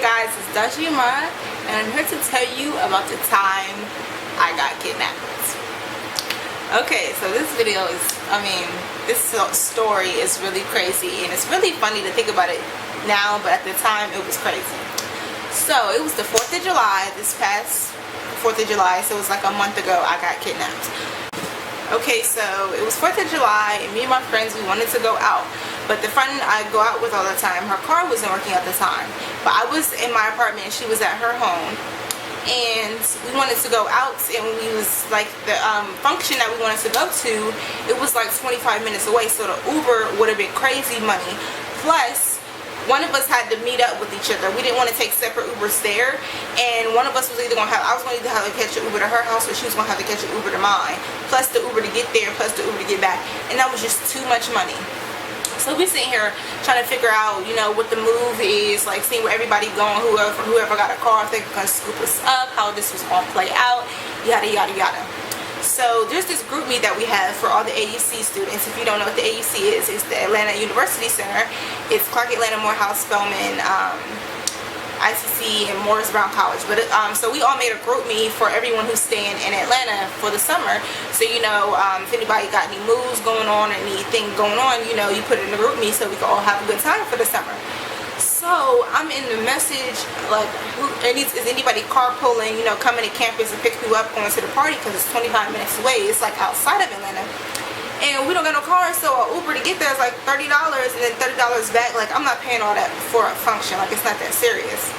guys, it's Dalji Imara, and I'm here to tell you about the time I got kidnapped. Okay, so this video is, this story is really crazy, and it's really funny to think about it now, but at the time it was crazy. So it was the 4th of July, this past 4th of July, so it was like a month ago I got kidnapped. Okay, so it was 4th of July, and me and my friends, we wanted to go out. But the friend I go out with all the time, her car wasn't working at the time. But I was in my apartment, and she was at her home. And we wanted to go out, and we was like, the function that we wanted to go to, it was like 25 minutes away. So the Uber would have been crazy money. Plus, one of us had to meet up with each other. We didn't want to take separate Ubers there, and one of us was either going to have, I was going to either have to catch an Uber to her house, or she was going to have to catch an Uber to mine, plus the Uber to get there, plus the Uber to get back, and that was just too much money. So we sitting here trying to figure out, you know, what the move is, like seeing where everybody going, whoever got a car, if they could scoop us up, how this was going to play out, yada yada yada. So there's this group meet that we have for all the AUC students. If you don't know what the AUC is, it's the Atlanta University Center. It's Clark Atlanta Morehouse Spelman, ICC, and Morris Brown College. But so we all made a group meet for everyone who's staying in Atlanta for the summer. So you know, if anybody got any moves going on or anything going on, you know, you put it in the group meet so we can all have a good time for the summer. So I'm in the message like, is anybody carpooling, you know, coming to campus and pick you up going to the party, because it's 25 minutes away. It's like outside of Atlanta, and we don't got no car, so our Uber to get there is like $30, and then $30 back. Like, I'm not paying all that for a function. Like, it's not that serious.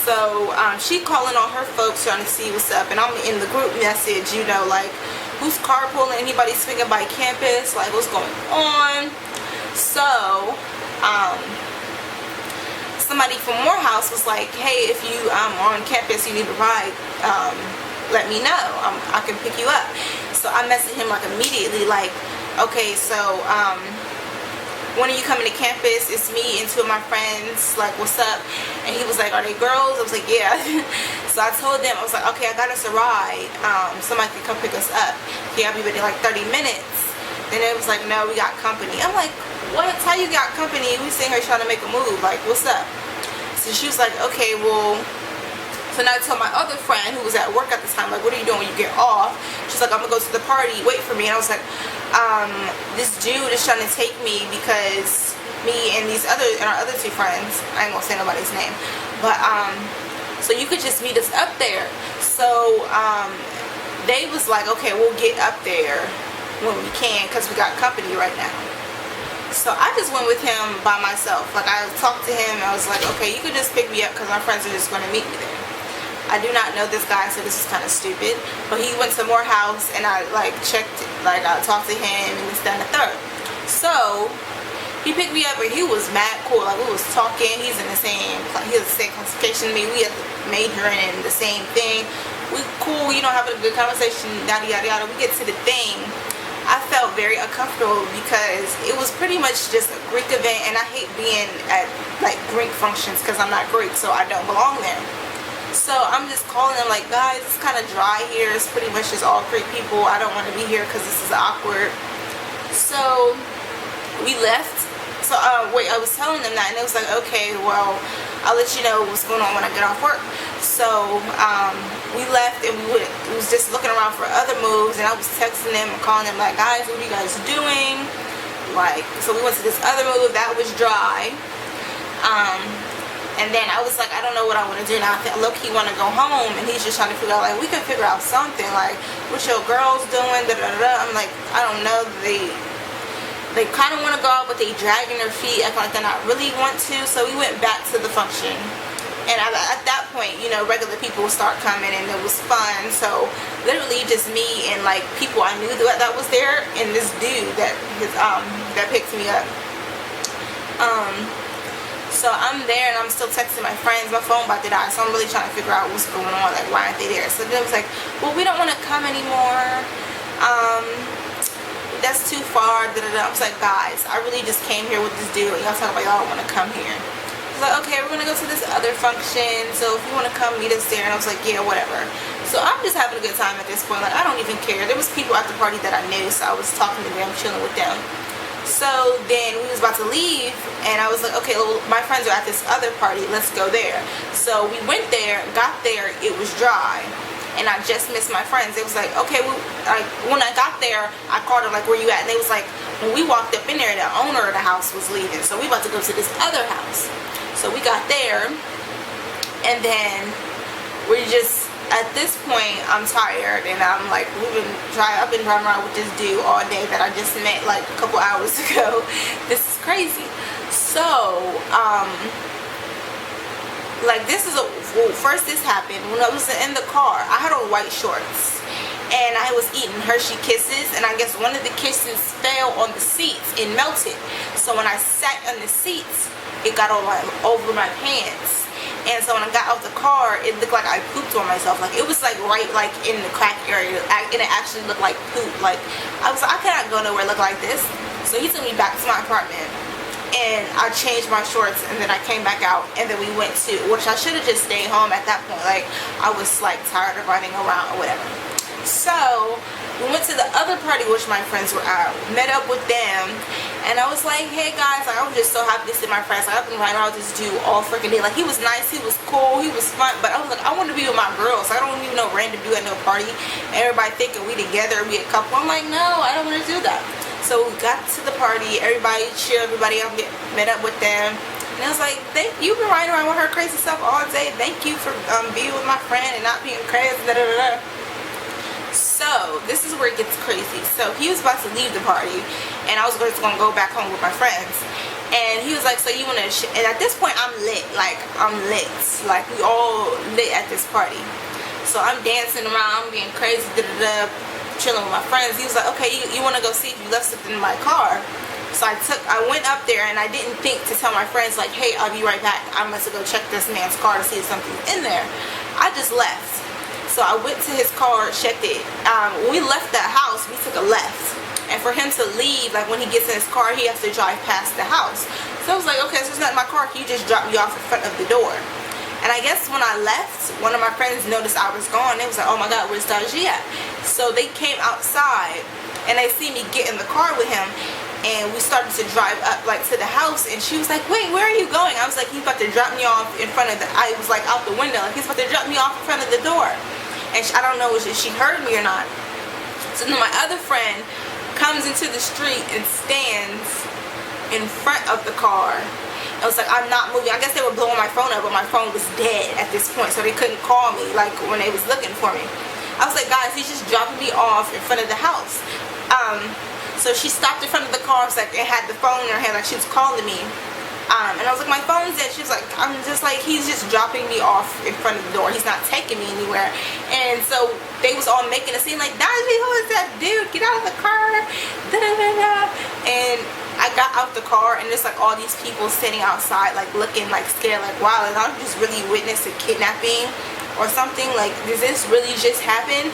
So she calling on her folks trying to see what's up, and I'm in the group message, you know, like, who's carpooling, anybody swinging by campus, like, what's going on. So somebody from Morehouse was like, hey, if you are on campus, you need a ride, let me know, I can pick you up. So I messaged him like immediately, like, okay, so when are you coming to campus? It's me and 2 of my friends, like, what's up? And he was like, are they girls? I was like, yeah. So I told them, I was like, okay, I got us a ride, somebody can come pick us up. Yeah, I'll be within like 30 minutes. Then it was like, no, we got company. I'm like, what? How you got company? We sitting here trying to make a move, like, what's up? So she was like, okay, well, so now I told my other friend who was at work at the time, like, what are you doing when you get off? She's like, I'm gonna go to the party, wait for me. And I was like, this dude is trying to take me because me and our other 2 friends, I ain't gonna say nobody's name, but so you could just meet us up there. So they was like, okay, we'll get up there when we can, because we got company right now. So I just went with him by myself. Like, I talked to him, and I was like, okay, you can just pick me up because my friends are just going to meet me there. I do not know this guy, so this is kind of stupid. But he went to Morehouse, and I like checked, like, I talked to him, and this, that, and the third. So he picked me up, and he was mad cool. Like, we was talking. He has the same classification as me. We had majoring in the same thing. We cool, you know, having a good conversation, yada yada yada. We get to the thing. I felt very uncomfortable because it was pretty much just a Greek event, and I hate being at like Greek functions because I'm not Greek, so I don't belong there. So I'm just calling them like, guys, it's kind of dry here. It's pretty much just all Greek people. I don't want to be here because this is awkward. So we left. So wait, I was telling them that, and it was like, okay, well, I'll let you know what's going on when I get off work. So we left, and we was just looking around for other moves, and I was texting them and calling them like, guys, what are you guys doing? Like, so we went to this other move that was dry, and then I was like, I don't know what I want to do now. I low-key want to go home, and he's just trying to figure out, like, we can figure out something, like, what your girls doing, da da da. I'm like, I don't know. They kind of want to go out, but they dragging their feet, acting like they're not really want to. So we went back to the function, and at that point, you know, regular people would start coming, and it was fun. So literally just me and like people I knew that was there, and this dude that picked me up. So I'm there, and I'm still texting my friends. My phone about to die, so I'm really trying to figure out what's going on. Like, why aren't they there? So then it was like, well, we don't want to come anymore. That's too far. Da, da, da. I was like, guys, I really just came here with this dude, and y'all talking about y'all don't want to come here. I was like, okay, we're gonna go to this other function, so if you want to come meet us there. And I was like, yeah, whatever. So I'm just having a good time at this point. Like, I don't even care. There was people at the party that I knew, so I was talking to them, chilling with them. So then we was about to leave, and I was like, okay, well, my friends are at this other party, let's go there. So we went there, got there, it was dry, and I just missed my friends. It was like, okay, when I got there, I called them like, where you at? And they was like, when we walked up in there, the owner of the house was leaving, so we about to go to this other house. So we got there, and then we just, at this point, I'm tired, and I'm like, I've been driving around with this dude all day that I just met like a couple hours ago. This is crazy. So, like, first this happened when I was in the car. I had on white shorts, and I was eating Hershey Kisses, and I guess one of the kisses fell on the seats and melted. So when I sat on the seats, it got all over my pants. And so when I got out the car, it looked like I pooped on myself. Like, it was like right like in the crack area, and it actually looked like poop. Like, I was like, I cannot go nowhere look like this. So he took me back to my apartment, and I changed my shorts, and then I came back out, and then we went to, which I should have just stayed home at that point. Like, I was like tired of running around or whatever. So we went to the other party which my friends were at, met up with them, and I was like, hey guys, I was just so happy to see my friends. I've been riding around with this dude all freaking day. Like, he was nice, he was cool, he was fun, but I was like, I want to be with my girls. I don't even know random dude at no party. Everybody thinking we together, we a couple. I'm like, no, I don't want to do that. So we got to the party, everybody cheered, everybody else met up with them. And I was like, you've been riding around with her crazy stuff all day. Thank you for being with my friend and not being crazy, da da da. So this is where it gets crazy. So he was about to leave the party, and I was just gonna go back home with my friends. And he was like, so you wanna and at this point I'm lit. Like, I'm lit. Like, we all lit at this party. So I'm dancing around, I'm being crazy, da da da, chilling with my friends. He was like, okay, you wanna go see if you left something in my car? So I went up there, and I didn't think to tell my friends like, hey, I'll be right back. I must go check this man's car to see if something's in there. I just left. So I went to his car, checked it. When we left that house, we took a left. And for him to leave, like when he gets in his car, he has to drive past the house. So I was like, okay, so there's not in my car. Can you just drop me off in front of the door? And I guess when I left, one of my friends noticed I was gone. They was like, oh my God, where's Dalji at? So they came outside, and they see me get in the car with him. And we started to drive up like to the house, and she was like, wait, where are you going? I was like, he's about to drop me off in front of I was like out the window, like he's about to drop me off in front of the door. And I don't know if she heard me or not. So then my other friend comes into the street and stands in front of the car. I was like, I'm not moving. I guess they were blowing my phone up, but my phone was dead at this point, so they couldn't call me like when they was looking for me. I was like, guys, he's just dropping me off in front of the house. So she stopped in front of the car, like, and had the phone in her hand, like she was calling me. And I was like, my phone's dead. She was like, I'm just like, he's just dropping me off in front of the door. He's not taking me anywhere. And so they was all making a scene like, Dalji, who is that dude? Get out of the car. Da, da, da, da. And I got out the car, and there's like all these people sitting outside, like looking like scared, like, wow, and I'm just really witnessed a kidnapping or something. Like, does this really just happen?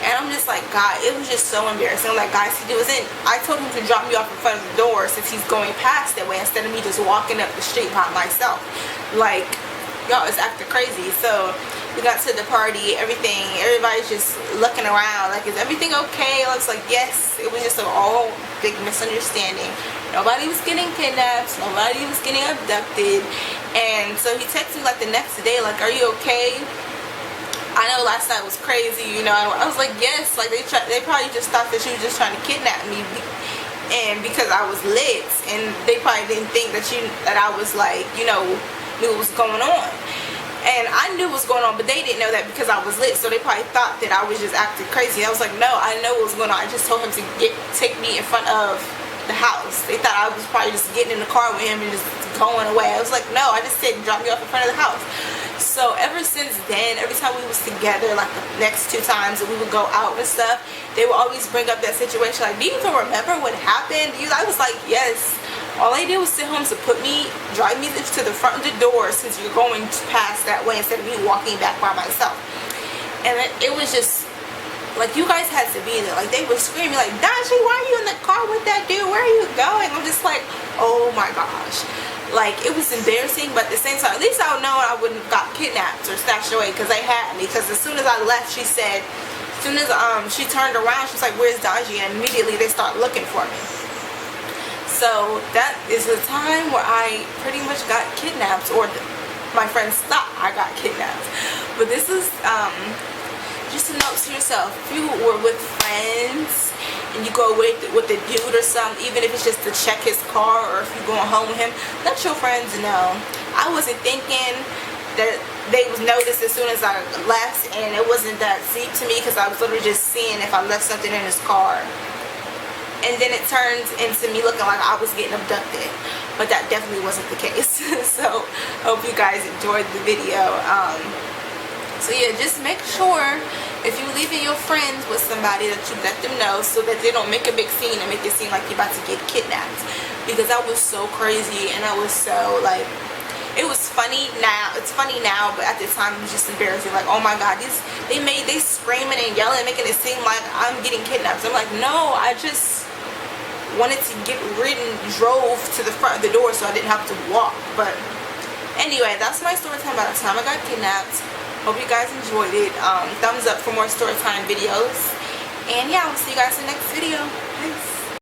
And I'm just like, God, it was just so embarrassing. I'm like, guys, I told him to drop me off in front of the door since he's going past that way, instead of me just walking up the street by myself. Like, y'all is acting crazy. So we got to the party, everybody's just looking around like, is everything okay? I was like, yes. It was just an all big misunderstanding. Nobody was getting kidnapped, nobody was getting abducted. And so he texted me like the next day, like, are you okay? I know last night was crazy, you know. I was like, yes. Like, they probably just thought that she was just trying to kidnap me, and because I was lit, and they probably didn't think that I was like, you know, knew what was going on. And I knew what was going on, but they didn't know that because I was lit, so they probably thought that I was just acting crazy. I was like, no, I know what was going on. I just told him to take me in front of the house. They thought I was probably just getting in the car with him and just going away. I was like, no, I just said drop me off in front of the house. So ever since then, every time we was together, like the next 2 times that we would go out and stuff, they would always bring up that situation like, do you even remember what happened? I was like, yes. All they did was sit home to drive me to the front of the door, since you're going past that way, instead of me walking back by myself. And it was just like, you guys had to be there. Like, they were screaming like, Dalji, why are you in the car with that dude? Where are you going? I'm just like, oh my gosh. Like, it was embarrassing, but at the same time, at least I would know I wouldn't have got kidnapped or snatched away, because they had me. Because as soon as I left, she said, as soon as she turned around, she was like, where's Dalji? And immediately they start looking for me. So So that is the time where I pretty much got kidnapped, or my friends thought I got kidnapped. But this is just a note to yourself. If you were with friends and you go with a dude or something, even if it's just to check his car, or if you're going home with him, let your friends know. I wasn't thinking that they would notice as soon as I left, and it wasn't that deep to me because I was literally just seeing if I left something in his car. And then it turns into me looking like I was getting abducted, but that definitely wasn't the case. So hope you guys enjoyed the video. So yeah, just make sure if you're leaving your friends with somebody that you let them know, so that they don't make a big scene and make it seem like you're about to get kidnapped. Because that was so crazy, and I was so like, it was funny now. It's funny now, but at the time it was just embarrassing. Like, oh my god, they screaming and yelling, making it seem like I'm getting kidnapped. I'm like, no, I just wanted to get drove to the front of the door so I didn't have to walk. But anyway, that's my story time about the time I got kidnapped. Hope you guys enjoyed it. Thumbs up for more story time videos. And yeah, I'll see you guys in the next video. Peace.